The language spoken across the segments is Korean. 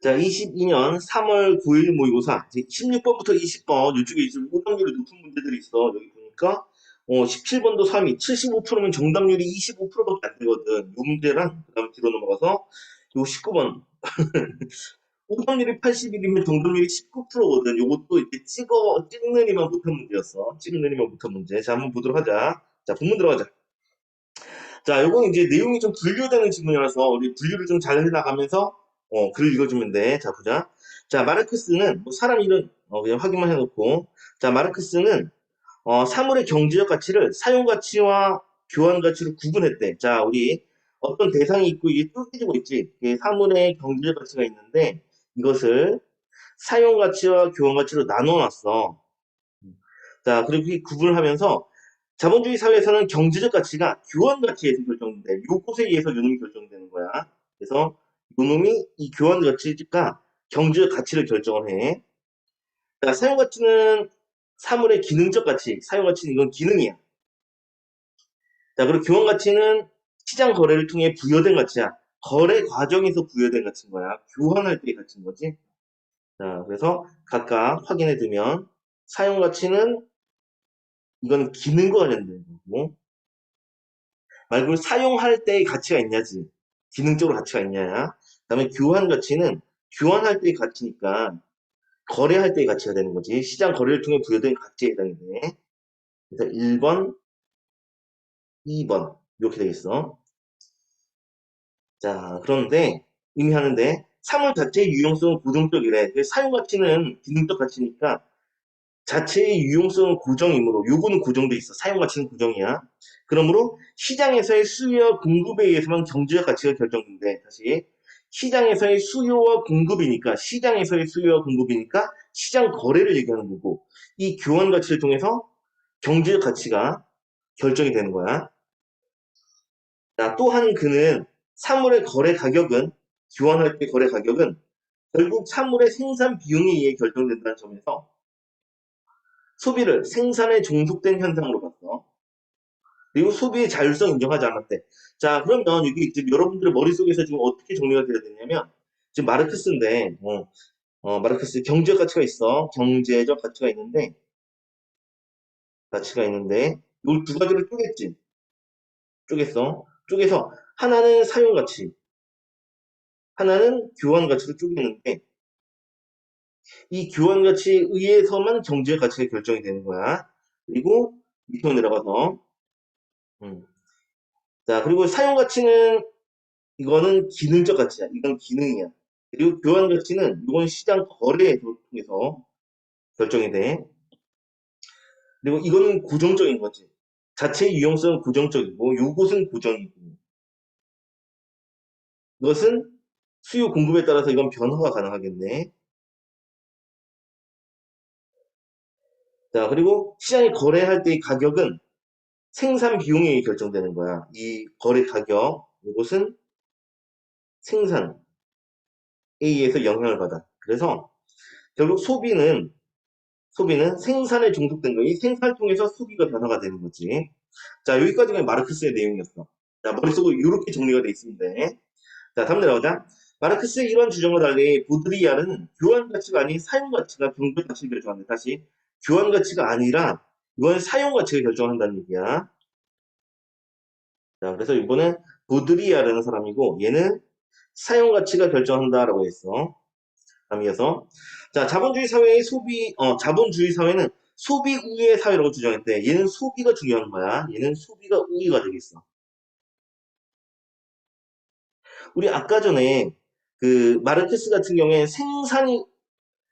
자, 22년 3월 9일 모의고사. 16번부터 20번, 이쪽에 이제 오답률이 높은 문제들이 있어. 여기 보니까, 17번도 3위, 75%면 정답률이 25%밖에 안 되거든. 요 문제랑, 그 다음에 뒤로 넘어가서, 요 19번. 오답률이 81이면 정답률이 19%거든. 요것도 이제 찍느니만 못한 문제였어. 찍느니만 못한 문제. 자, 한번 보도록 하자. 자, 본문 들어가자. 자, 요건 이제 내용이 좀 분류되는 질문이라서 우리 분류를 좀 잘 해나가면서 글을 읽어주면 돼. 자, 보자. 자, 마르크스는 뭐 사람 이름 그냥 확인만 해놓고 자, 마르크스는 사물의 경제적 가치를 사용 가치와 교환 가치로 구분했대. 자, 우리 어떤 대상이 있고 이게 쪼개지고 있지. 이게 사물의 경제적 가치가 있는데 이것을 사용 가치와 교환 가치로 나눠놨어. 자, 그리고 이 구분을 하면서 자본주의 사회에서는 경제적 가치가 교환 가치에서 결정돼. 요것에 의해서 요놈이 결정되는 거야. 그래서 요놈이 이 교환 가치가 경제적 가치를 결정을 해. 자, 사용 가치는 사물의 기능적 가치. 사용 가치는 이건 기능이야. 자, 그리고 교환 가치는 시장 거래를 통해 부여된 가치야. 거래 과정에서 부여된 가치인 거야. 교환할 때의 가치인 거지. 자, 그래서 각각 확인해 두면 사용 가치는 이건 기능과 관련된 거고 말 그대로 사용할 때의 가치가 있냐지. 기능적으로 가치가 있냐. 그다음에 교환 가치는 교환할 때의 가치니까 거래할 때의 가치가 되는 거지. 시장 거래를 통해 부여된 가치에 해당이 돼. 그래서 1번, 2번 이렇게 되겠어. 자, 그런데 의미하는데 사물 자체의 유용성은 고정적이래. 사용 가치는 기능적 가치니까 자체의 유용성은 고정이므로 요거는 고정돼 있어. 사용 가치는 고정이야. 그러므로 시장에서의 수요와 공급에 의해서만 경제적 가치가 결정된대. 다시 시장에서의 수요와 공급이니까 시장에서의 수요와 공급이니까 시장 거래를 얘기하는 거고 이 교환 가치를 통해서 경제적 가치가 결정이 되는 거야. 자, 또한 그는 사물의 거래 가격은 교환할 때 거래 가격은 결국 사물의 생산 비용에 의해 결정된다는 점에서 소비를 생산에 종속된 현상으로 봤어. 그리고 소비의 자율성 인정하지 않았대. 자, 그러면 이게 지금 여러분들의 머릿속에서 지금 어떻게 정리가 돼야 되냐면, 지금 마르크스인데, 마르크스 경제적 가치가 있어. 경제적 가치가 있는데, 이걸 두 가지로 쪼갰지. 쪼갰어. 쪼개서, 하나는 사용 가치, 하나는 교환 가치로 쪼개는데, 이 교환 가치에 의해서만 경제적 가치가 결정이 되는 거야. 그리고 밑으로 내려가서, 음. 자, 그리고 사용 가치는 이거는 기능적 가치야. 이건 기능이야. 그리고 교환 가치는 이건 시장 거래에 통해서 결정이 돼. 그리고 이거는 고정적인 거지. 자체의 유용성은 고정적이고 요것은 고정이고 이것은 수요 공급에 따라서 이건 변화가 가능하겠네. 자, 그리고 시장이 거래할 때의 가격은 생산 비용에 결정되는 거야. 이 거래 가격, 이것은 생산에 의해서 영향을 받아. 그래서 결국 소비는 생산에 종속된 거야. 이 생산을 통해서 소비가 변화가 되는 거지. 자, 여기까지가 마르크스의 내용이었어. 자, 머릿속으로 이렇게 정리가 돼 있습니다. 자, 다음 내려가자. 마르크스의 이런 주장과 달리 보드리아르는 교환 가치가 아닌 사용 가치가 경제 가치를 결정한다. 다시 교환 가치가 아니라 이건 사용 가치가 결정한다는 얘기야. 자, 그래서 이거는 보드리아르는 사람이고 얘는 사용 가치가 결정한다라고 했어. 다음이어서 자, 자본주의 사회는 소비 우위의 사회라고 주장했대. 얘는 소비가 중요한 거야. 얘는 소비가 우위가 되겠어. 우리 아까 전에 그 마르크스 같은 경우에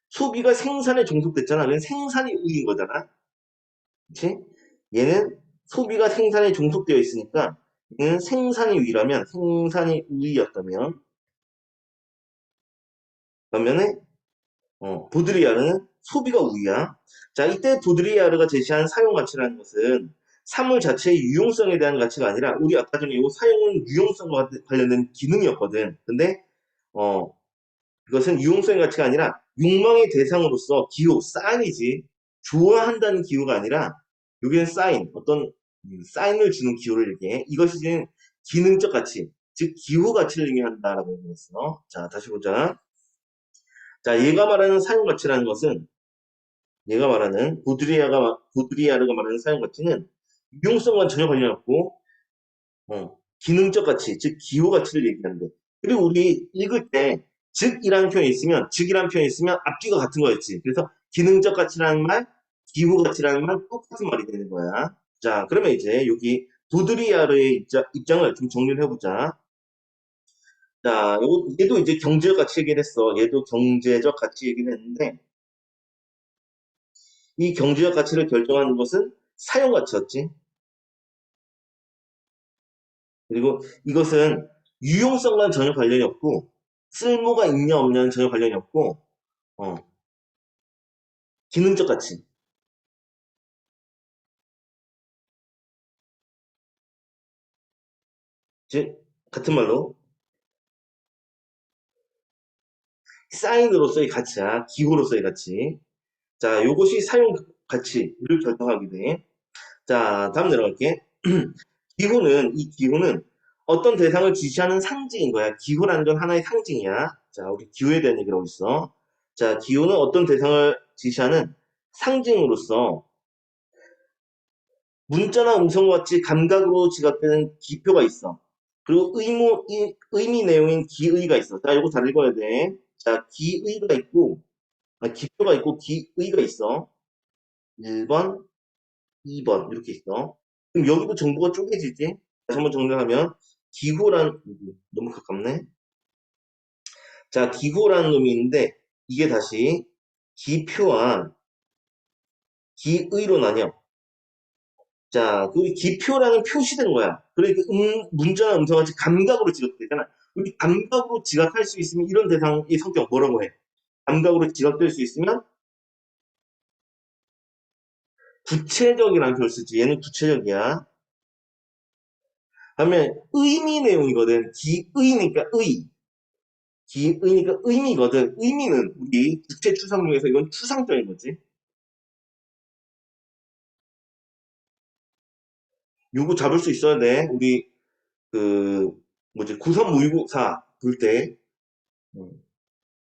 소비가 생산에 종속됐잖아. 그건 생산이 우위인 거잖아. 그치? 얘는 소비가 생산에 종속되어 있으니까 얘는 생산이 우위라면 생산이 우위였다면 반면에 보드리아르는 소비가 우위야. 자, 이때 보드리아르가 제시한 사용 가치라는 것은 사물 자체의 유용성에 대한 가치가 아니라 우리 아까 전에 이 사용은 유용성과 관련된 기능이었거든. 근데 어, 그것은 유용성의 가치가 아니라 욕망의 대상으로서 기호, 사인이지. 좋아한다는 기호가 아니라 여기는 사인, 어떤 사인을 주는 기호를 얘기해. 이것이 지금 기능적 가치, 즉 기호 가치를 의미한다라고 얘기했어. 자, 다시 보자. 자, 얘가 말하는 사용가치라는 것은, 얘가 말하는, 보드리아르가 말하는 사용가치는 유용성과 전혀 관련 없고, 기능적 가치, 즉 기호 가치를 얘기하는데. 그리고 우리 읽을 때 즉이라는 표현이 있으면 즉이라는 표현이 있으면 앞뒤가 같은 거였지. 그래서 기능적 가치라는 말, 기호 가치라는 말 똑같은 말이 되는 거야. 자, 그러면 이제 여기 보드리아르의 입장을 좀 정리를 해보자. 자, 얘도 이제 경제적 가치 얘기를 했어. 얘도 경제적 가치 얘기를 했는데 이 경제적 가치를 결정하는 것은 사용 가치였지. 그리고 이것은 유용성과는 전혀 관련이 없고 쓸모가 있냐 없냐는 전혀 관련이 없고 어, 기능적 가치. 즉 같은 말로 사인으로서의 가치야. 기호로서의 가치. 자, 요것이 사용 가치를 결정하게 돼. 자, 다음 내려갈게. 이 기호는 어떤 대상을 지시하는 상징인 거야. 기호라는 건 하나의 상징이야. 자, 우리 기호에 대한 얘기를 하고 있어. 자, 기호는 어떤 대상을 지시하는 상징으로서 문자나 음성과 같이 감각으로 지각되는 기표가 있어. 그리고 의미 내용인 기의가 있어. 자, 이거 잘 읽어야 돼. 자, 기의가 있고, 기표가 있고, 기의가 있어. 1번, 2번, 이렇게 있어. 그럼 여기도 정보가 쪼개지지? 다시 한번 정리하면, 기호란, 너무 가깝네. 자, 기호라는 놈이 있는데, 이게 다시 기표와 기의로 나뉘어. 자, 그 기표라는 표시된 거야. 그러니까 문자나 음성같이 감각으로 지각되잖아. 우리 감각으로 지각할 수 있으면 이런 대상의 성격 뭐라고 해? 감각으로 지각될 수 있으면 구체적이라는 표현을 쓰지. 얘는 구체적이야. 다음에 의미 내용이거든. 기의니까 의. 기의니까 의미거든. 의미는 우리 주체 추상 중에서 이건 추상적인 거지. 요거 잡을 수 있어야 돼. 우리 그 뭐지 구선 모의고사 볼 때.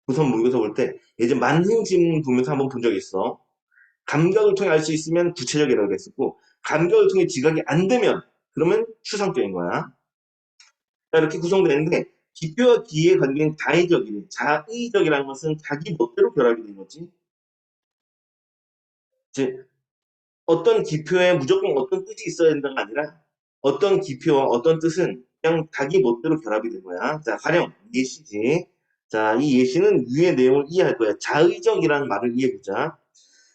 구선 모의고사 볼 때 예전 만행지문 보면서 한번 본 적이 있어. 감각을 통해 알 수 있으면 구체적이라고 그랬었고 감각을 통해 지각이 안 되면 그러면 추상적인 거야. 자, 이렇게 구성되는데 기표와 기의 관계는 자의적이래. 자의적이라는 것은 자기 멋대로 결합이 된 거지. 즉 어떤 기표에 무조건 어떤 뜻이 있어야 된다가 아니라 어떤 기표와 어떤 뜻은 그냥 자기 멋대로 결합이 된 거야. 자, 가령 예시지. 자, 이 예시는 위의 내용을 이해할 거야. 자의적이라는 말을 이해해보자.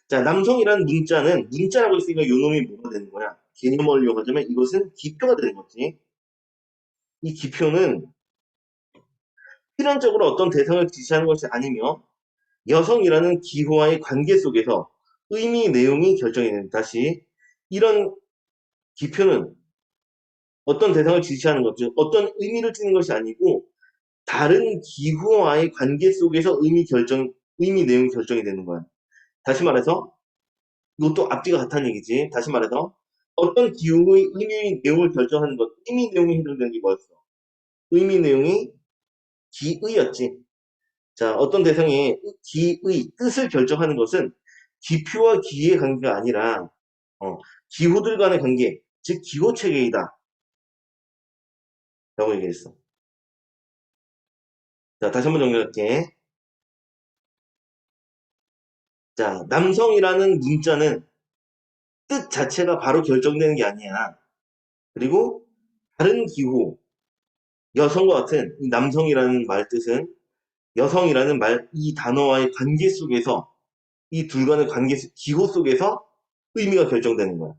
자, 남성이라는 문자라고 했으니까 요 놈이 뭐가 되는 거야? 개념을 이용하자면 이것은 기표가 되는 거지. 이 기표는 필연적으로 어떤 대상을 지시하는 것이 아니며 여성이라는 기호와의 관계 속에서 의미 내용이 결정이 됩니다. 다시 이런 기표는 어떤 대상을 지시하는 것죠. 어떤 의미를 띠는 것이 아니고 다른 기호와의 관계 속에서 의미 내용이 결정이 되는 거야. 다시 말해서 이것도 앞뒤가 같다는 얘기지. 다시 말해서 어떤 기호의 의미 내용을 결정하는 것, 의미 내용이 해당되는 게 뭐였어? 의미 내용이 기의였지. 자, 어떤 대상의 기의, 뜻을 결정하는 것은 기표와 기의 관계가 아니라 기호들 간의 관계, 즉 기호 체계이다. 라고 얘기했어. 자, 다시 한번 정리할게. 자, 남성이라는 문자는 뜻 자체가 바로 결정되는 게 아니야. 그리고 다른 기호, 여성과 같은 이 남성이라는 말 뜻은 여성이라는 말, 이 단어와의 관계 속에서 이 둘 간의 관계, 기호 속에서 의미가 결정되는 거야.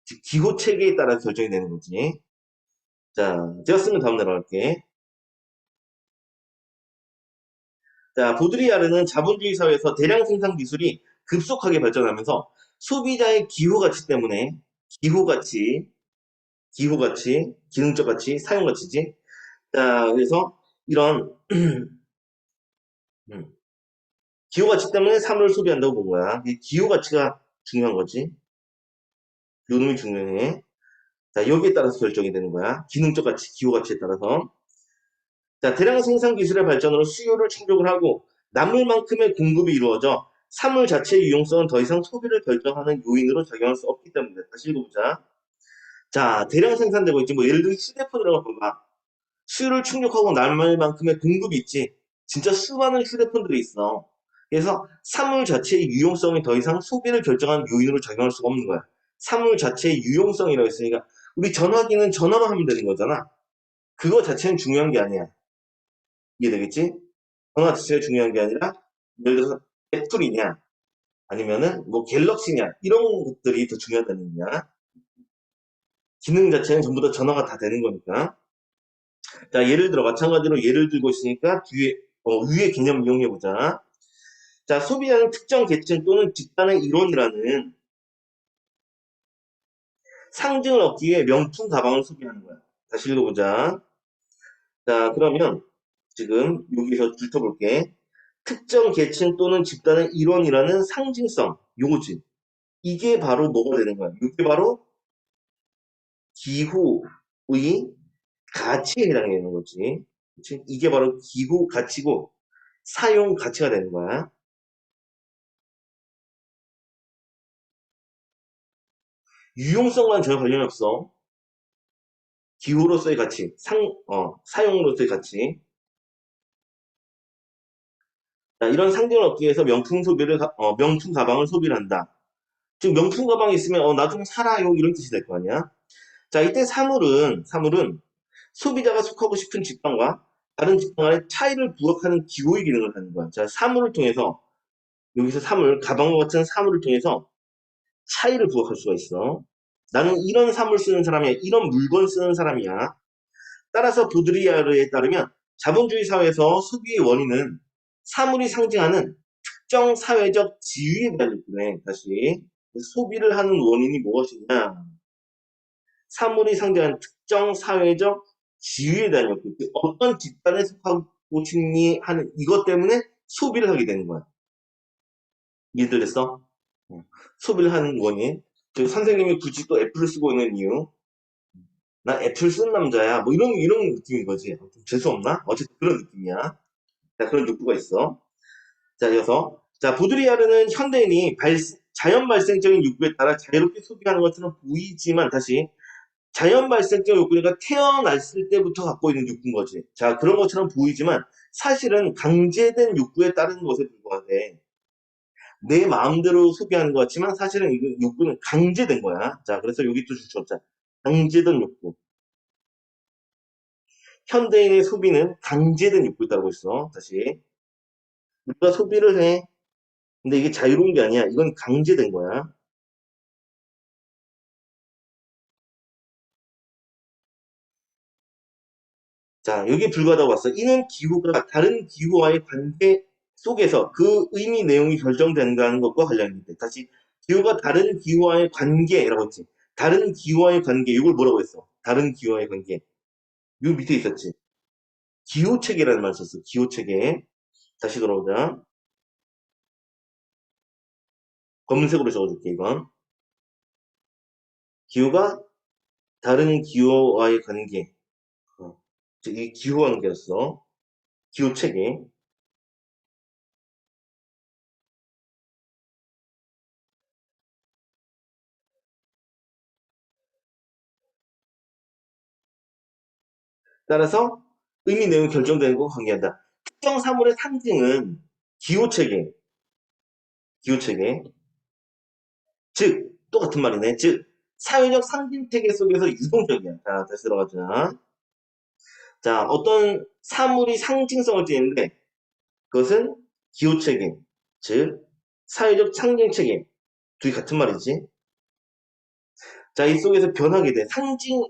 즉, 기호 체계에 따라 결정이 되는 거지. 자, 제가 쓰면 다음 내려갈게. 자, 보드리아르는 자본주의 사회에서 대량 생산 기술이 급속하게 발전하면서 소비자의 기호 가치 때문에 기호 가치, 기호 가치, 기능적 가치, 사용 가치지. 자, 그래서 이런 음, 기호 가치 때문에 사물을 소비한다고 본 거야. 이 기호 가치가 중요한 거지. 요 놈이 중요해. 자, 여기에 따라서 결정이 되는 거야. 기능적 가치, 기호 가치에 따라서. 자, 대량 생산 기술의 발전으로 수요를 충족을 하고 남을 만큼의 공급이 이루어져 사물 자체의 유용성은 더 이상 소비를 결정하는 요인으로 작용할 수 없기 때문이다. 다시 읽어보자. 자, 대량 생산되고 있지. 뭐 예를 들어 휴대폰이라고 볼까? 수요를 충족하고 남을 만큼의 공급이 있지. 진짜 수많은 휴대폰들이 있어. 그래서 사물 자체의 유용성이 더 이상 소비를 결정하는 요인으로 작용할 수가 없는 거야. 사물 자체의 유용성이라고 했으니까 우리 전화기는 전화로 하면 되는 거잖아. 그거 자체는 중요한 게 아니야. 이해되겠지? 전화 자체가 중요한 게 아니라 예를 들어서 애플이냐 아니면은 뭐 갤럭시냐 이런 것들이 더 중요하다는 거야. 기능 자체는 전부 다 전화가 다 되는 거니까. 자, 예를 들어 마찬가지로 예를 들고 있으니까 뒤에 위의 개념 이용해 보자. 자, 소비자는 특정 계층 또는 집단의 일원이라는 상징을 얻기 위해 명품 가방을 소비하는 거야. 다시 읽어보자. 자, 그러면 지금 여기서 훑어볼게. 특정 계층 또는 집단의 일원이라는 상징성, 요거지. 이게 바로 뭐가 되는 거야? 이게 바로 기후의 가치에 해당되는 거지. 그치? 이게 바로 기후 가치고 사용 가치가 되는 거야. 유용성과는 전혀 관련이 없어. 기후로서의 가치, 사용으로서의 가치. 자, 이런 상징을 얻기 위해서 명품 가방을 소비를 한다. 즉, 명품 가방이 있으면, 나 좀 사라요. 이런 뜻이 될 거 아니야? 자, 이때 사물은 소비자가 속하고 싶은 집단과 다른 집단 간의 차이를 부각하는 기호의 기능을 하는 거야. 자, 사물을 통해서, 여기서 가방과 같은 사물을 통해서 차이를 부각할 수가 있어. 나는 이런 사물 쓰는 사람이야. 이런 물건 쓰는 사람이야. 따라서 보드리아르에 따르면 자본주의 사회에서 소비의 원인은 사물이 상징하는 특정 사회적 지위에 대한 욕구네. 다시 소비를 하는 원인이 무엇이냐? 사물이 상징하는 특정 사회적 지위에 대한 욕구. 어떤 집단에 속하고 싶니 하는 이것 때문에 소비를 하게 되는 거야. 이해됐어? 소비를 하는 원인. 그리고 선생님이 굳이 또 애플을 쓰고 있는 이유. 나 애플 쓴 남자야. 뭐 이런 느낌인 거지. 좀 재수없나? 어쨌든 그런 느낌이야. 자, 그런 욕구가 있어. 자, 이어서. 자, 보드리아르는 현대인이 자연 발생적인 욕구에 따라 자유롭게 소비하는 것처럼 보이지만, 다시, 자연 발생적 욕구니까 태어났을 때부터 갖고 있는 욕구인 거지. 자, 그런 것처럼 보이지만, 사실은 강제된 욕구에 따른 것에 불과하대. 내 마음대로 소비하는 것 같지만, 사실은 이 욕구는 강제된 거야. 자, 그래서 여기 또 주셨자. 강제된 욕구. 현대인의 소비는 강제된 욕구에 따르고 있어. 다시. 우리가 소비를 해. 근데 이게 자유로운 게 아니야. 이건 강제된 거야. 자, 여기에 불과하다고 봤어. 이는 기후가 다른 기후와의 관계 속에서 그 의미 내용이 결정된다는 것과 관련이 있대. 다시, 기후가 다른 기후와의 관계라고 했지. 다른 기후와의 관계. 이걸 뭐라고 했어? 다른 기후와의 관계. 요 밑에 있었지. 기후체계라는 말 썼어. 기후체계. 다시 돌아오자. 검은색으로 적어줄게, 이건. 기후가 다른 기후와의 관계. 즉, 이 기후관계였어. 기후체계. 따라서 의미 내용이 결정되는 것과 관계한다. 특정 사물의 상징은 기호체계, 기호체계. 즉, 똑같은 말이네. 즉, 사회적 상징체계 속에서 유동적이야. 자, 다시 들어가자. 자, 어떤 사물이 상징성을 띠는데, 그것은 기호체계, 즉, 사회적 상징체계. 둘이 같은 말이지. 자, 이 속에서 변하게 돼.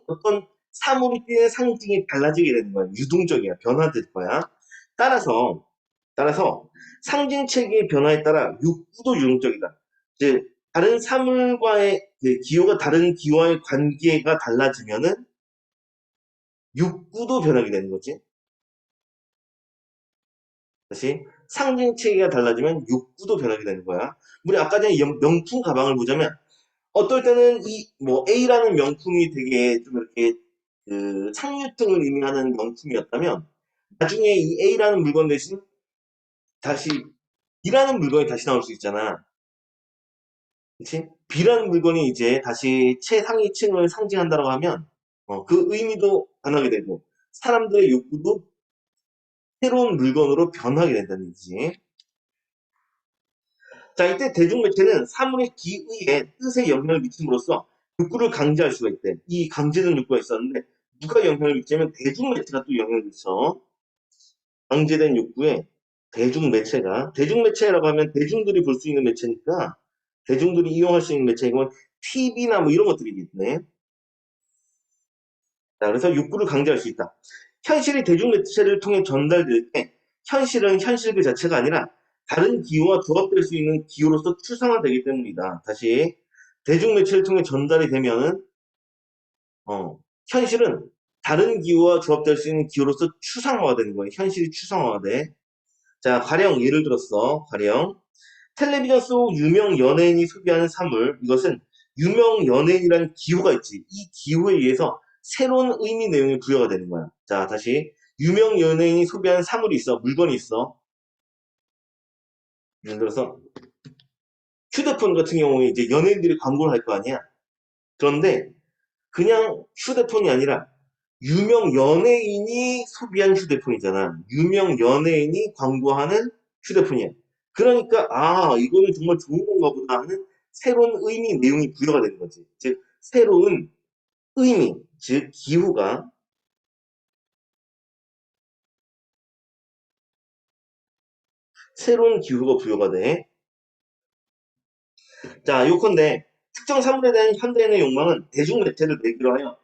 어떤 사물이 띠는 상징이 달라지게 되는 거야. 유동적이야. 변화될 거야. 따라서, 따라서 상징 체계의 변화에 따라 욕구도 유동적이다. 즉, 다른 사물과의 기호가 다른 기호와의 관계가 달라지면은 욕구도 변하게 되는 거지. 다시 상징 체계가 달라지면 욕구도 변하게 되는 거야. 우리 아까 전에 명품 가방을 보자면 어떨 때는 이 뭐 A라는 명품이 되게 좀 이렇게 그 상류층을 의미하는 명품이었다면 나중에 이 A라는 물건 대신 다시 B라는 물건이 다시 나올 수 있잖아. 그치? B라는 물건이 이제 다시 최상위층을 상징한다고 하면 그 의미도 변하게 되고 사람들의 욕구도 새로운 물건으로 변하게 된다는 얘기지. 자, 이때 대중매체는 사물의 기의에 뜻에 영향을 미침으로써 욕구를 강제할 수가 있대. 이 강제된 욕구가 있었는데 누가 영향을 미치면 대중매체가 또 영향을 미쳐. 강제된 욕구에 대중매체라고 하면 대중들이 볼 수 있는 매체니까 대중들이 이용할 수 있는 매체이건 TV나 뭐 이런 것들이겠네. 자, 그래서 욕구를 강제할 수 있다. 현실이 대중매체를 통해 전달될 때 현실은 현실 그 자체가 아니라 다른 기호와 조합될 수 있는 기호로서 추상화되기 때문이다. 다시 대중매체를 통해 전달이 되면은 현실은 다른 기호와 조합될 수 있는 기호로서 추상화가 되는 거예요. 현실이 추상화가 돼. 자, 가령 예를 들었어. 가령 텔레비전 속 유명 연예인이 소비하는 사물, 이것은 유명 연예인이라는 기호가 있지. 이 기호에 의해서 새로운 의미 내용이 부여가 되는 거야. 자, 다시 유명 연예인이 소비하는 사물이 있어. 물건이 있어. 예를 들어서 휴대폰 같은 경우에 이제 연예인들이 광고를 할 거 아니야. 그런데 그냥 휴대폰이 아니라 유명 연예인이 소비한 휴대폰이잖아. 유명 연예인이 광고하는 휴대폰이야. 그러니까 이거는 정말 좋은 건가 보다 하는 새로운 의미, 내용이 부여가 되는 거지. 즉 새로운 의미, 즉 기호가 새로운 기호가 부여가 돼. 자, 요컨대 특정 사물에 대한 현대인의 욕망은 대중매체를 계기로 하여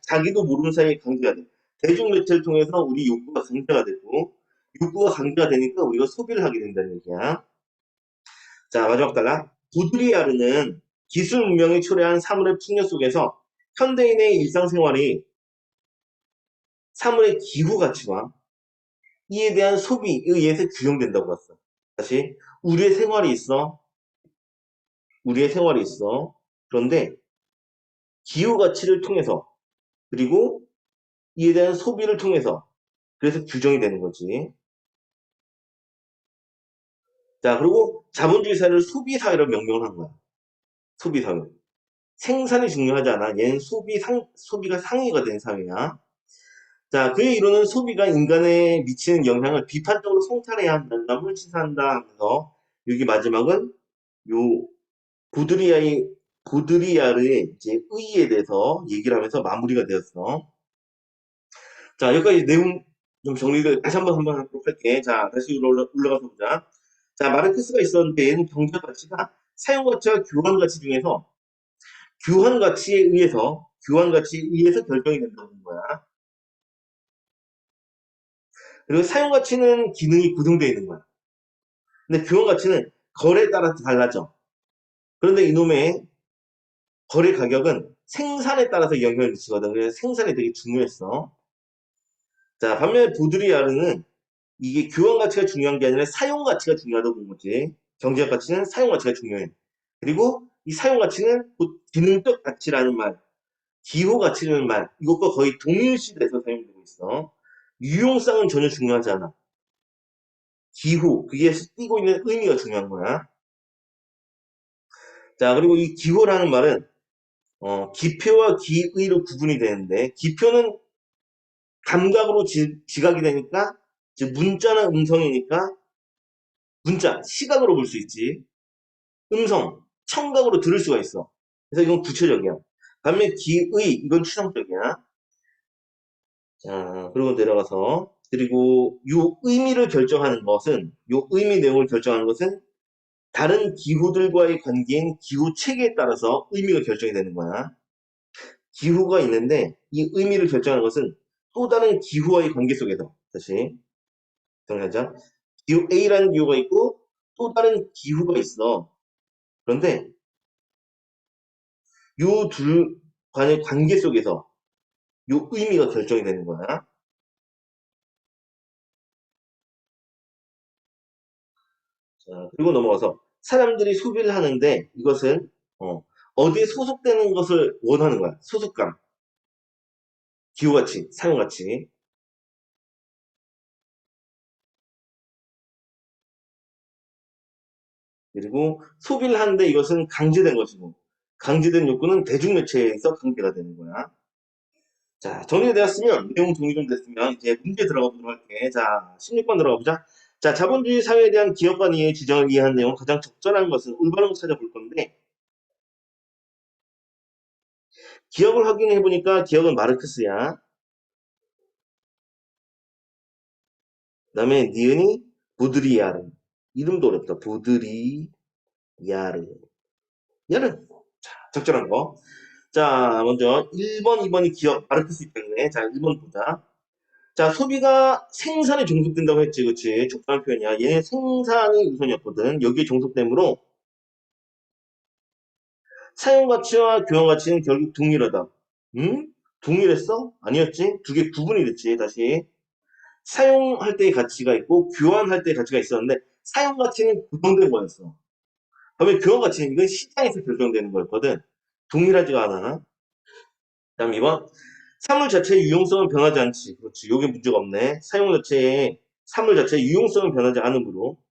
자기도 모르는 사이에 강제가 돼. 대중매체를 통해서 우리 욕구가 강제가 되고 욕구가 강제가 되니까 우리가 소비를 하게 된다는 얘기야. 자, 마지막 단락. 보드리아르는 기술 문명이 초래한 사물의 풍요 속에서 현대인의 일상생활이 사물의 기후 가치와 이에 대한 소비에 의해서 규정된다고 봤어. 다시 우리의 생활이 있어. 우리의 생활이 있어. 그런데 기후 가치를 통해서 그리고 이에 대한 소비를 통해서 그래서 규정이 되는 거지. 자, 그리고 자본주의 사회를 소비 사회로 명명을 한 거야. 소비 사회. 생산이 중요하지 않아. 얘는 소비가 상위가 된 사회야. 자, 그의 이론은 소비가 인간에 미치는 영향을 비판적으로 성찰해야 한다, 훌치한다 하면서 여기 마지막은 요 보드리아르의 이제 의의에 대해서 얘기를 하면서 마무리가 되었어. 자, 여기까지 내용 좀 정리를 다시 한번 하도록 할게. 자, 다시 올라가서 보자. 자, 마르크스가 있었는데 얘는 경제 가치가 사용 가치와 교환 가치 중에서 교환 가치에 의해서 결정이 된다는 거야. 그리고 사용 가치는 기능이 고정되어 있는 거야. 근데 교환 가치는 거래에 따라서 달라져. 그런데 이놈의 거래 가격은 생산에 따라서 영향을 미치거든. 그래서 생산이 되게 중요했어. 자, 반면에 보드리아르는 이게 교환 가치가 중요한 게 아니라 사용 가치가 중요하다고 본 거지. 경제학 가치는 사용 가치가 중요해. 그리고 이 사용 가치는 곧 기능적 가치라는 말, 기호 가치라는 말, 이것과 거의 동일시돼서 사용되고 있어. 유용성은 전혀 중요하지 않아. 기호, 그게 띄고 있는 의미가 중요한 거야. 자, 그리고 이 기호라는 말은 기표와 기의로 구분이 되는데 기표는 감각으로 지각이 되니까 즉 문자나 음성이니까 문자, 시각으로 볼 수 있지. 음성, 청각으로 들을 수가 있어. 그래서 이건 구체적이야. 반면 기의, 이건 추상적이야. 자, 그리고 내려가서 그리고 요 의미를 결정하는 것은 요 의미 내용을 결정하는 것은 다른 기호들과의 관계인 기호 체계에 따라서 의미가 결정이 되는 거야. 기호가 있는데 이 의미를 결정하는 것은 또 다른 기호와의 관계 속에서 다시 정리하자. 기호 A라는 기호가 있고 또 다른 기호가 있어. 그런데 요 둘 간의 관계 속에서 요 의미가 결정이 되는 거야. 자, 그리고 넘어가서 사람들이 소비를 하는데 이것은 어디에 소속되는 것을 원하는 거야. 소속감, 기호가치, 사용가치. 그리고 소비를 하는데 이것은 강제된 것이고, 강제된 욕구는 대중매체에서 강제가 되는 거야. 자, 정리가 되었으면, 내용 정리 좀 됐으면, 이제 문제 들어가 보도록 할게. 자, 16번 들어가 보자. 자, 자본주의 사회에 대한 기업관이의 지정을 이해한 내용, 가장 적절한 것은 올바른 거 찾아볼 건데, 기억을 확인해 보니까 기억은 마르크스야. 그 다음에 니은이 보드리야르. 이름도 어렵다. 보드리야르. 야르. 자, 적절한 거. 자, 먼저 1번, 2번이 기억, 마르크스 입장이네. 자, 1번 보자. 자, 소비가 생산에 종속된다고 했지, 그치? 적절한 표현이야. 얘 생산이 우선이었거든. 여기에 종속되므로 사용가치와 교환가치는 결국 동일하다. 응? 동일했어? 아니었지? 두 개 구분이 됐지, 다시. 사용할 때의 가치가 있고 교환할 때의 가치가 있었는데 사용 가치는 고정된 거였어. 그러면 교환 가치는 이건 시장에서 결정되는 거였거든. 동일하지가 않아. 다음 2번. 사물 자체의 유용성은 변하지 않지. 그렇지. 요게 문제가 없네. 사용 자체의 사물 자체의 유용성은 변하지 않으므로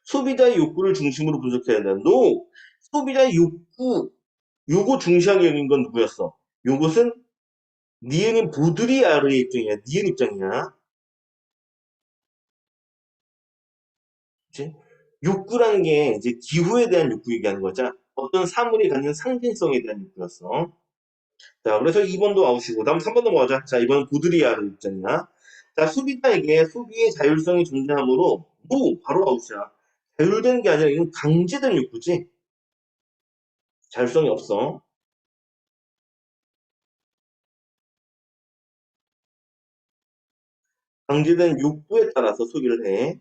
소비자의 욕구를 중심으로 분석해야 된다. No. 소비자의 욕구 요거 중시하게 여긴 건 누구였어? 요것은 니은인 보드리아르의 입장이야. 니은 입장이야. 그치? 욕구라는 게 이제 기후에 대한 욕구 얘기하는 거죠. 어떤 사물이 갖는 상징성에 대한 욕구였어. 자, 그래서 2번도 아웃이고, 다음 3번 넘어가자. 자, 이번은 보드리아르 입장이야. 자, 소비자에게 소비의 자율성이 존재하므로, 오, 바로 아웃이야. 자율된 게 아니라 이건 강제된 욕구지. 자율성이 없어. 강제된 욕구에 따라서 소비를 해.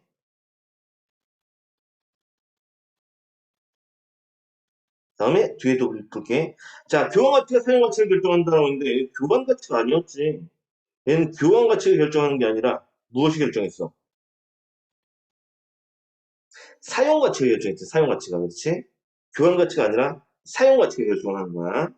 다음에 뒤에도 볼게. 자, 교환 가치가 사용 가치를 결정한다고 하는데, 교환 가치가 아니었지. 얘는 교환 가치가 결정하는 게 아니라 무엇이 결정했어? 사용 가치가 결정했지. 사용 가치가. 그렇지? 교환 가치가 아니라 사용 가치가 결정하는 거야.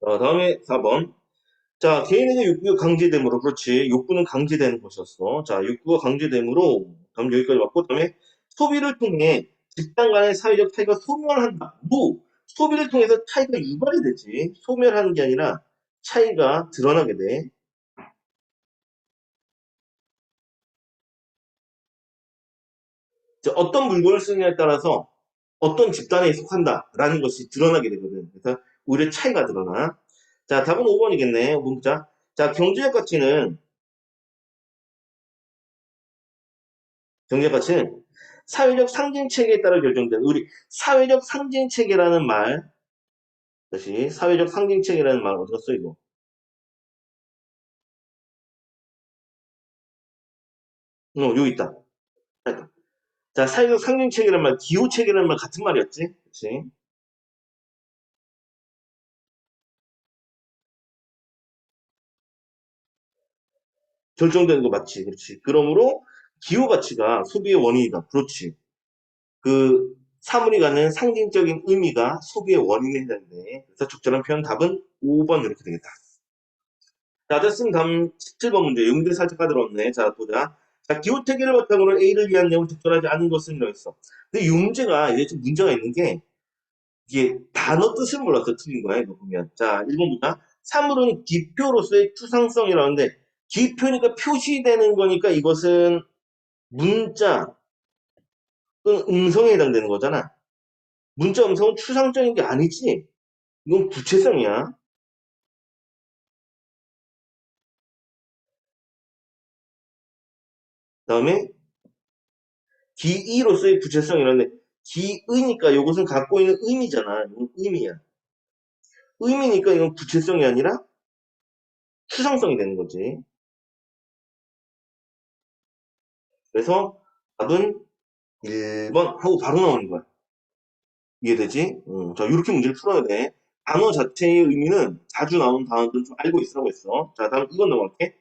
다음에 4번. 자, 개인에게 욕구가 강제됨으로, 그렇지. 욕구는 강제되는 것이었어. 자, 욕구가 강제됨으로, 다음 여기까지 왔고, 그다음에 소비를 통해 집단 간의 사회적 차이가 소멸한다. 뭐, 소비를 통해서 차이가 유발이 되지. 소멸하는 게 아니라 차이가 드러나게 돼. 자, 어떤 물건을 쓰느냐에 따라서 어떤 집단에 속한다라는 것이 드러나게 되거든. 그래서 오히려 차이가 드러나. 자, 답은 5번이겠네. 5번 보자. 자, 경제적 가치는 사회적 상징 체계에 따라 결정된 우리 사회적 상징 체계라는 말, 다시 사회적 상징 체계라는 말 어디가 써 이거? 여기 있다. 자, 사회적 상징 체계라는 말, 기호 체계라는 말 같은 말이었지, 그렇지? 결정되는 거 맞지, 그렇지? 그러므로 기호 가치가 소비의 원인이다, 그렇지? 그 사물이 갖는 상징적인 의미가 소비의 원인에 해당돼. 그래서 적절한 표현 답은 5번 이렇게 되겠다. 자, 됐으면 다음 17번 문제. 용들이 살짝 까다롭네. 자, 보자. 자, 기호태계를 바탕으로 A를 위한 내용을 적절하지 않은 것은 이라고 했어. 근데 이 문제가, 이게 좀 문제가 있는 게, 이게 단어 뜻을 몰라서 틀린 거야, 이거 보면. 자, 1번 보자. 사물은 기표로서의 추상성이라는데, 기표니까 표시되는 거니까 이것은 문자 또는 음성에 해당되는 거잖아. 문자 음성은 추상적인 게 아니지. 이건 구체성이야. 다음에 기이로서의 구체성이라는데 기의니까 이것은 갖고 있는 의미잖아. 이건 의미야. 의미니까 이건 구체성이 아니라 추상성이 되는 거지. 그래서 답은 1번 하고 바로 나오는 거야. 이해되지? 자, 이렇게 문제를 풀어야 돼. 단어 자체의 의미는 자주 나오는 단어들은 좀 알고 있으라고 했어. 자, 다음 이건 넘어갈게.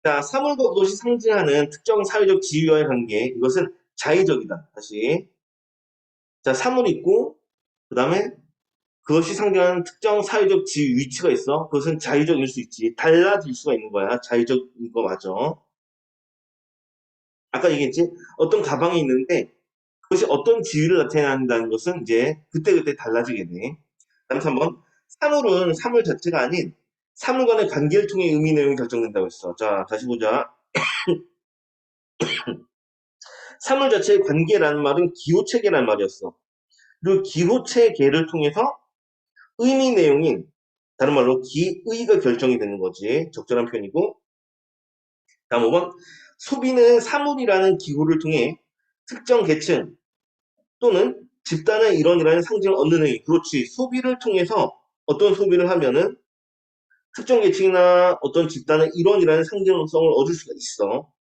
자, 사물과 그것이 상징하는 특정 사회적 지위와의 관계. 이것은 자의적이다. 다시. 자, 사물이 있고, 그 다음에 그것이 상징하는 특정 사회적 지위, 위치가 있어. 그것은 자의적일 수 있지. 달라질 수가 있는 거야. 자의적인 거 맞아. 아까 얘기했지? 어떤 가방이 있는데 그것이 어떤 지위를 나타낸다는 것은 이제 그때그때 달라지게 돼. 다음 3번. 사물은 사물 자체가 아닌 사물 간의 관계를 통해 의미 내용이 결정된다고 했어. 자, 다시 보자. 사물 자체의 관계라는 말은 기호체계라는 말이었어. 그리고 기호체계를 통해서 의미 내용인 다른 말로 기의가 결정이 되는 거지. 적절한 표현이고. 다음 5번. 소비는 사물이라는 기호를 통해 특정 계층 또는 집단의 일원이라는 상징을 얻는 행위. 그렇지. 소비를 통해서 어떤 소비를 하면은 특정 계층이나 어떤 집단의 일원이라는 상징성을 얻을 수가 있어.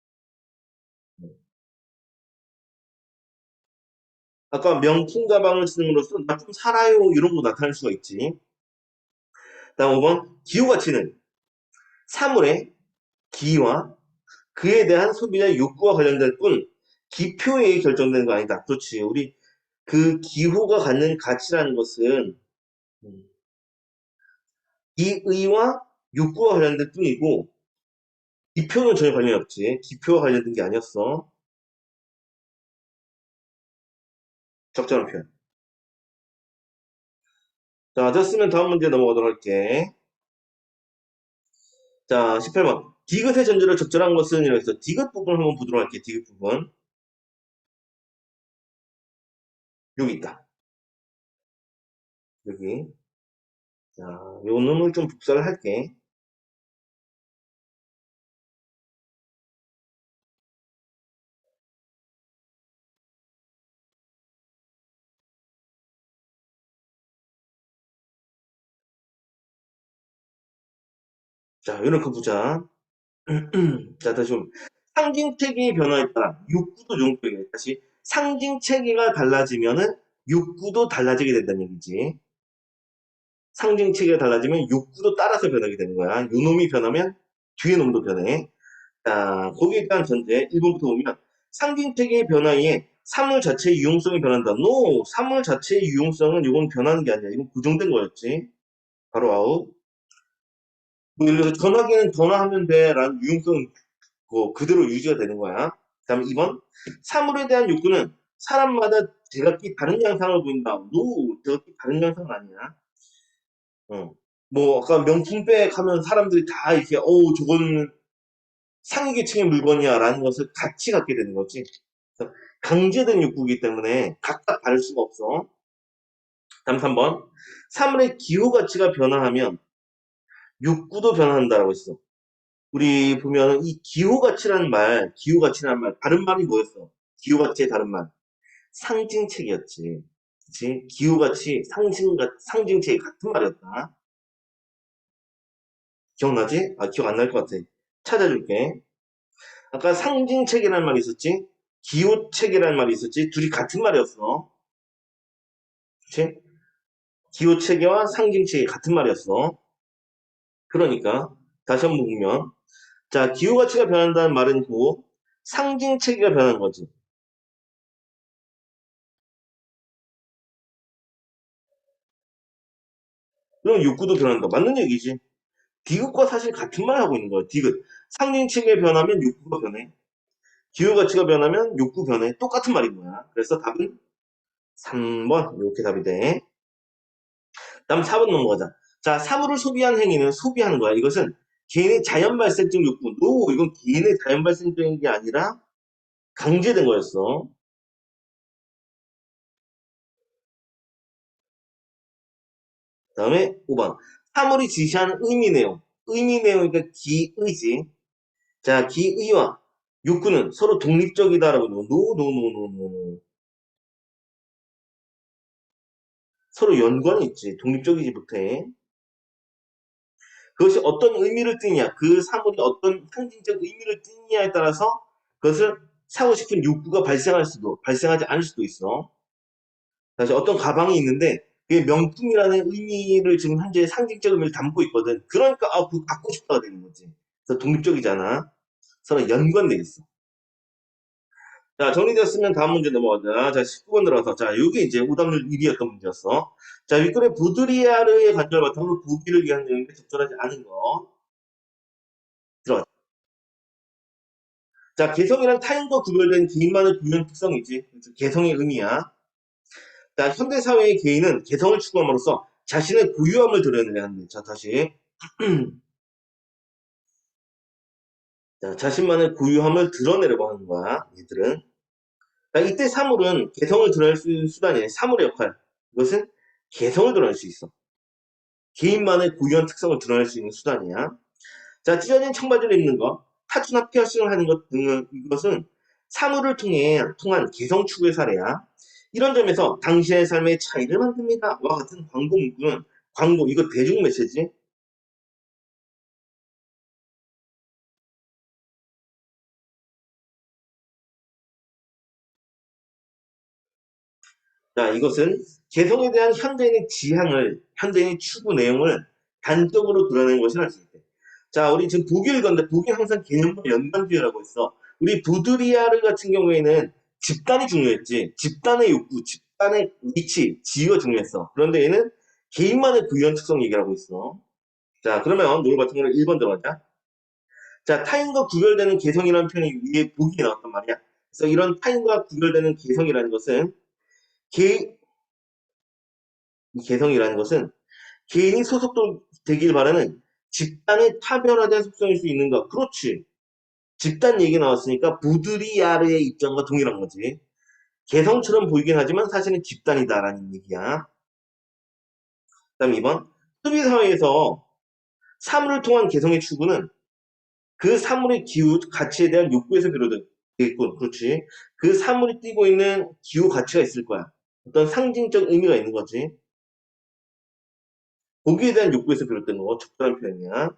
아까 명품 가방을 쓰는으로써 나 좀 살아요 이런 거 나타낼 수가 있지. 다음 5번. 기호 가치는 사물의 기와 그에 대한 소비자 욕구와 관련될 뿐 기표에 결정되는 거 아니다. 그렇지. 우리 그 기호가 갖는 가치라는 것은 기의와 욕구와 관련될 뿐이고 기표는 전혀 관련이 없지. 기표와 관련된 게 아니었어. 적절한 표현. 자, 됐으면 다음 문제 넘어가도록 할게. 자, 18번. 디귿의 전제를 적절한 것은 이라고 해서 디귿 부분 한번 보도록 할게. 디귿 부분. 여기 있다. 여기. 자, 요 놈을 좀 복사를 할게. 자, 요렇게 보자. 자, 다시 좀. 상징체계의 변화에 따라 욕구도 종속해. 다시 상징체계가 달라지면은 욕구도 달라지게 된다는 얘기지. 상징체계가 달라지면 욕구도 따라서 변하게 되는 거야. 요 놈이 변하면 뒤에 놈도 변해. 자, 거기에 대한 전제 1번부터 보면 상징체계의 변화에 사물 자체의 유용성이 변한다. No! 사물 자체의 유용성은 이건 변하는 게 아니야. 이건 고정된 거였지. 바로 아웃. 뭐 예를 들어서 전화기는 전화하면 돼 라는 유용성은 그대로 유지가 되는 거야. 다음 2번. 사물에 대한 욕구는 사람마다 제각기 다른 양상을 보인다. No! 제각기 다른 양상은 아니야. 어. 뭐 아까 명품백 하면 사람들이 다 이렇게 저건 상위 계층의 물건이야 라는 것을 같이 갖게 되는 거지. 그래서 강제된 욕구이기 때문에 각각 다를 수가 없어. 다음 3번. 사물의 기호 가치가 변화하면 욕구도 변화한다라고 했어. 우리 보면 이 기호 가치라는 말, 기호 가치라는 말, 다른 말이 뭐였어? 기호 가치의 다른 말. 상징책이었지. 그치? 기호 가치, 상징책이 같은 말이었다. 기억나지? 아, 기억 안 날 것 같아. 찾아줄게. 아까 상징책이라는 말이 있었지? 기호책이라는 말이 있었지? 둘이 같은 말이었어. 그치? 기호체계와 상징체계 같은 말이었어. 그러니까 다시 한번 보면 자 기호가치가 변한다는 말은 고 상징체계가 변하는 거지. 그럼 욕구도 변한다. 맞는 얘기지. 디귿과 사실 같은 말 하고 있는 거야. 디귿. 상징체계가 변하면 욕구가 변해. 기호가치가 변하면 욕구 변해. 똑같은 말인 거야. 그래서 답은 3번 이렇게 답이 돼. 다음 4번 넘어가자. 자, 사물을 소비한 행위는 소비하는 거야. 이것은 개인의 자연 발생적 욕구. 노, 이건 개인의 자연 발생적인 게 아니라 강제된 거였어. 다음에 5번. 사물이 지시하는 의미 내용. 의미 내용이니까 기의지. 자, 기의와 욕구는 서로 독립적이다라고. 노. 서로 연관이 있지. 독립적이지 못해. 그것이 어떤 의미를 띠냐, 그 사물이 어떤 상징적 의미를 띠냐에 따라서 그것을 사고 싶은 욕구가 발생하지 않을 수도 있어. 다시 어떤 가방이 있는데 그게 명품이라는 의미를 지금 현재 상징적 의미를 담고 있거든. 그러니까 그거 갖고 싶다가 되는 거지. 그래서 독립적이잖아. 서로 연관돼 있어. 자, 정리되었으면 다음 문제 넘어가자. 자, 19번 들어가서. 자, 이게 이제 오답률 1위였던 문제였어. 자, 윗글의 부드리아르의 관절 바탕으로 부기를 위한 내용이 적절하지 않은 거. 들어가. 자, 개성이란 타인과 구별된 개인만의 고유한 특성이지. 그래서 개성의 의미야. 자, 현대사회의 개인은 개성을 추구함으로써 자신의 고유함을 드러내야 한다. 자, 다시. 자, 자신만의 고유함을 드러내려고 하는 거야, 얘들은. 자, 이때 사물은 개성을 드러낼 수 있는 수단이 아니야. 사물의 역할. 이것은 개성을 드러낼 수 있어. 개인만의 고유한 특성을 드러낼 수 있는 수단이야. 자, 찢어진 청바지를 입는 것, 타투나 피어싱을 하는 것 등은 이것은 사물을 통한 개성 추구의 사례야. 이런 점에서 당시의 삶의 차이를 만듭니다. 와 같은 광고 문구는 광고, 이거 대중 메시지. 자, 이것은 개성에 대한 현대인의 지향을, 현대인의 추구 내용을 단적으로 드러낸 것이라 할 수 있대. 자, 우리 지금 독일 건데, 독일 항상 개념과 연관지어라고 했어. 우리 부드리아르 같은 경우에는 집단이 중요했지. 집단의 욕구, 집단의 위치, 지위가 중요했어. 그런데 얘는 개인만의 고유한 특성 얘기하고 있어. 자, 그러면 노을 같은 경우는 1번 들어가자. 자, 타인과 구별되는 개성이라는 표현이 위에 보기에 나왔단 말이야. 그래서 이런 타인과 구별되는 개성이라는 것은 개, 개성이라는 것은 개인이 소속되길 바라는 집단의 타변화된 속성일 수 있는 것. 그렇지. 집단 얘기 나왔으니까 부드리아르의 입장과 동일한 거지. 개성처럼 보이긴 하지만 사실은 집단이다라는 얘기야. 그다음 2번. 소비 사회에서 사물을 통한 개성의 추구는 그 사물의 기후 가치에 대한 욕구에서 비롯되겠군. 그렇지. 그 사물이 띠고 있는 기후 가치가 있을 거야. 어떤 상징적 의미가 있는 거지. 보기에 대한 욕구에서 비롯된 거. 적절한 표현이야.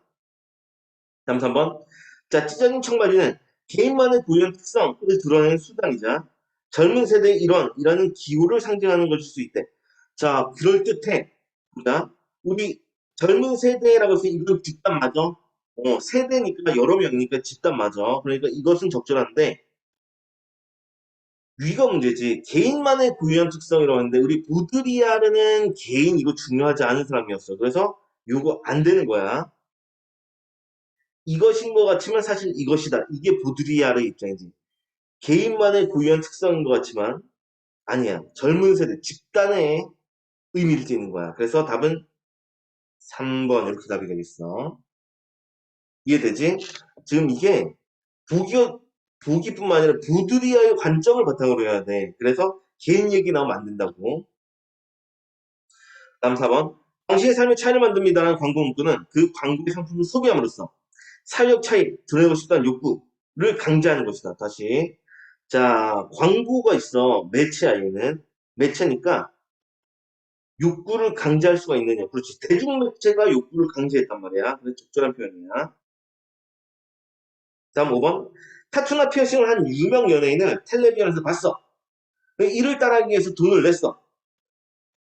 다음 3번. 자, 찢어진 청바지는 개인만의 고유한 특성을 드러내는 수단이자 젊은 세대의 일원이라는 기호를 상징하는 것일 수 있대. 자, 그럴듯해. 보자. 우리 젊은 세대라고 해서 이건 집단 맞아? 세대니까 여러 명이니까 집단 맞아. 그러니까 이것은 적절한데 위가 문제지. 개인만의 고유한 특성이라고 하는데 우리 보드리아르는 개인 이거 중요하지 않은 사람이었어. 그래서 이거 안 되는 거야. 이것인 것 같지만 사실 이것이다. 이게 보드리아르의 입장이지. 개인만의 고유한 특성인 것 같지만 아니야. 젊은 세대, 집단의 의미를 띠는 거야. 그래서 답은 3번 이렇게 답이 되겠어. 이해되지? 지금 이게 보기, 보기뿐만 아니라 보드리아의 관점을 바탕으로 해야 돼. 그래서 개인 얘기 나오면 안 된다고. 다음 4번. 당시의 삶의 차이를 만듭니다라는 광고 문구는 그 광고의 상품을 소비함으로써 사회적 차이, 드러내고 싶다는 욕구를 강조하는 것이다. 다시. 자, 광고가 있어. 매체야, 얘는. 매체니까 욕구를 강제할 수가 있느냐. 그렇지. 대중매체가 욕구를 강제했단 말이야. 그래, 적절한 표현이야. 다음 5번. 타투나 피어싱을 한 유명 연예인을 텔레비전에서 봤어. 이를 따라하기 위해서 돈을 냈어.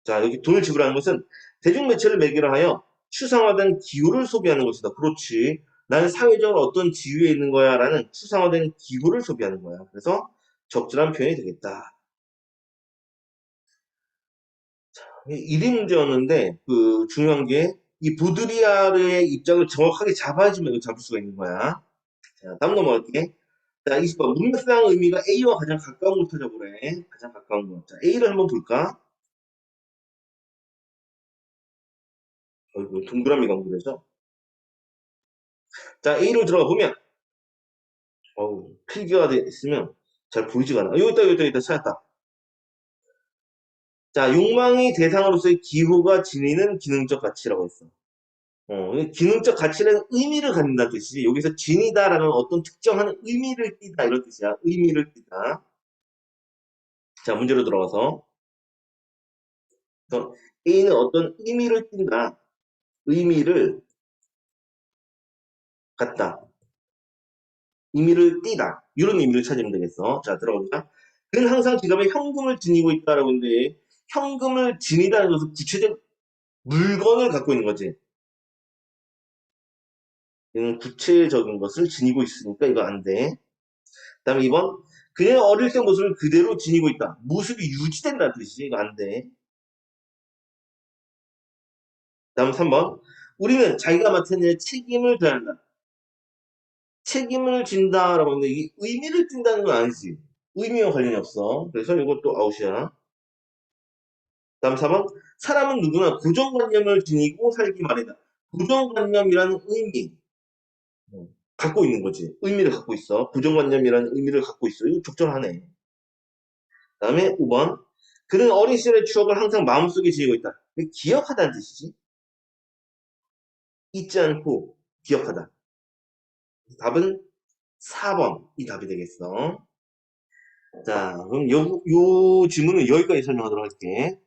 자, 여기 돈을 지불하는 것은 대중매체를 매개로 하여 추상화된 기호를 소비하는 것이다. 그렇지. 나는 사회적으로 어떤 지위에 있는 거야 라는 추상화된 기호를 소비하는 거야. 그래서 적절한 표현이 되겠다. 1위 문제였는데 그 중요한 게 이 보드리아르의 입장을 정확하게 잡아야지만 이거 잡을 수가 있는 거야. 자, 다음 넘어갈게. 자, 20번. 문맥상 의미가 A와 가장 가까운 걸 찾아보래. 가장 가까운 거. 자, A를 한번 볼까? 동그라미가 연결해서. 자, A를 들어가 보면 필기가 돼 있으면 잘 보이지가 않아. 여기 있다, 찾았다. 자, 욕망의 대상으로서의 기호가 지니는 기능적 가치라고 했어. 기능적 가치는 의미를 갖는다는 뜻이지. 여기서 지니다라는 어떤 특정한 의미를 띠다 이런 뜻이야. 의미를 띠다. 자, 문제로 들어가서 A는 어떤 의미를 띈다. 의미를 갖다. 의미를 띠다. 이런 의미를 찾으면 되겠어. 자, 들어가보자. 그는 항상 지갑에 현금을 지니고 있다라고 했는데 현금을 지니다는 것은 구체적 물건을 갖고 있는 거지. 얘는 구체적인 것을 지니고 있으니까 이거 안 돼. 그 다음에 2번. 그녀의 어릴 때 모습을 그대로 지니고 있다. 모습이 유지된다는 뜻이지. 이거 안 돼. 다음 3번. 우리는 자기가 맡은 일에 책임을 져야 한다. 책임을 진다라고 하는데 이게 의미를 띈다는 건 아니지. 의미와 관련이 없어. 그래서 이것도 아웃이야. 다음 4번. 사람은 누구나 고정관념을 지니고 살기 마련이다. 고정관념이라는 의미. 갖고 있는 거지. 의미를 갖고 있어. 고정관념이라는 의미를 갖고 있어. 이거 적절하네. 다음에 5번. 그는 어린 시절의 추억을 항상 마음속에 지니고 있다. 기억하다는 뜻이지. 잊지 않고 기억하다. 답은 4번이 답이 되겠어. 자, 그럼 요 질문은 여기까지 설명하도록 할게.